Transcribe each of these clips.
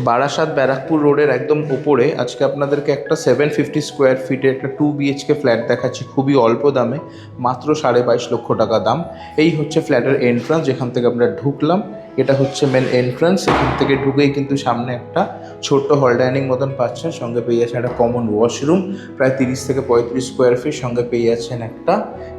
বারাসাত ব্যারাকপুর রোডের একদম উপরে আজকে আপনাদেরকে একটা 750 স্কোয়ার ফিটের একটা 2 BHK ফ্ল্যাট দেখাচ্ছি, খুবই অল্প দামে, মাত্র 22.5 লক্ষ টাকা দাম। এই হচ্ছে ফ্ল্যাটের এন্ট্রান্স, যেখান থেকে আমরা ঢুকলাম। এটা হচ্ছে মেন এন্ট্রান্স। এখান থেকে ঢুকেই কিন্তু সামনে একটা ছোট্ট হল ডাইনিং মতন পাচ্ছেন, সঙ্গে পেয়ে যাচ্ছেন একটা কমন ওয়াশরুম প্রায় 30 থেকে 35 স্কোয়ার ফিট, সঙ্গে পেয়ে যাচ্ছেন একটা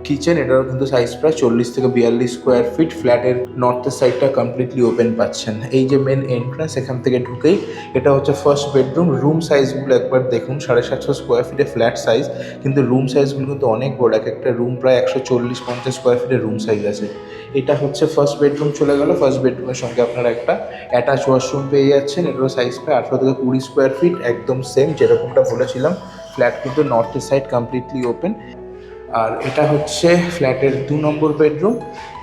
কিচেন, এটারও কিন্তু সাইজ প্রায় 40 থেকে 42 স্কোয়ার ফিট। ফ্ল্যাটের নর্থের সাইডটা কমপ্লিটলি ওপেন পাচ্ছেন। এই যে মেন এন্ট্রান্স, এখান থেকে ঢুকেই এটা হচ্ছে ফার্স্ট বেডরুম। রুম সাইজগুলো একবার দেখুন, 750 স্কোয়ার ফিটে ফ্ল্যাট সাইজ, কিন্তু রুম সাইজগুলো কিন্তু অনেক বড়। এক একটা রুম প্রায় 140-50 স্কোয়ার ফিটের রুম সাইজ আছে। এটা হচ্ছে ফার্স্ট বেডরুম চলে গেল। ফার্স্ট বেডরুমের সঙ্গে আপনারা একটা অ্যাটাচ ওয়াশরুম পেয়ে যাচ্ছেন। এটারও সাইজ প্রায় 18 থেকে 20 স্কোয়ার ফিট, একদম সেম যেরকমটা বলেছিলাম। ফ্ল্যাট কিন্তু নর্থের সাইড কমপ্লিটলি ওপেন। আর এটা হচ্ছে ফ্ল্যাটের 2 নম্বর বেডরুম।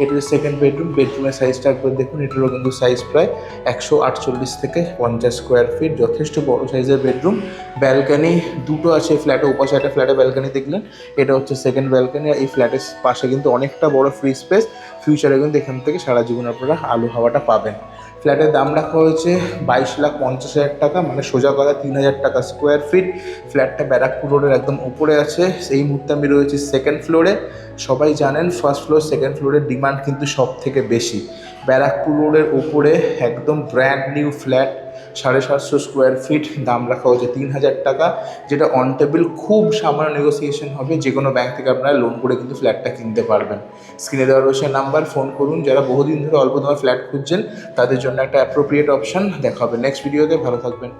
এটা সেকেন্ড বেডরুম। বেডরুমের সাইজটা একবার দেখুন, এটারও কিন্তু সাইজ প্রায় 148 থেকে 50 স্কোয়ার ফিট, যথেষ্ট বড় সাইজের বেডরুম। ব্যালকানি দুটো আছে ফ্ল্যাটে, ওপাশে একটা ফ্ল্যাটে ব্যালকানি দেখলেন, এটা হচ্ছে সেকেন্ড ব্যালকানি। আর এই ফ্ল্যাটের পাশে কিন্তু অনেকটা বড় ফ্রি স্পেস। ফিউচারে কিন্তু এখান থেকে সারা জীবন আপনারা আলো হাওয়াটা পাবেন। ফ্ল্যাটের দাম রাখা হয়েছে 22,50,000 টাকা, মানে সোজা কথা 3,000 টাকা স্কোয়ার ফিট। ফ্ল্যাটটা ব্যারাকপুর রোডের একদম উপরে আছে। সেই মুহূর্তে আমি রয়েছি সেকেন্ড ফ্লোরে। সবাই জানেন ফার্স্ট ফ্লোর সেকেন্ড ফ্লোরের ডিমান্ড কিন্তু সব থেকে বেশি। ব্যারাকপুর রোডের উপরে একদম brand new flat, 750 square feet, দাম রাখা হয়েছে 3,000 টাকা, যেটা অন টেবিল খুব সামান্য নেগোসিয়েশন হবে। যে কোনো ব্যাংক থেকে আপনারা লোন করে কিন্তু ফ্ল্যাটটা কিনতে পারবেন। স্ক্রিনে দেওয়া রয়েছে নাম্বার, ফোন করুন। যারা বহুদিন ধরে অল্প দামে ফ্ল্যাট খুঁজছেন তাদের জন্য একটা অ্যাপ্রোপ্রিয়েট অপশন। দেখা হবে নেক্সট ভিডিওতে, ভালো থাকবেন।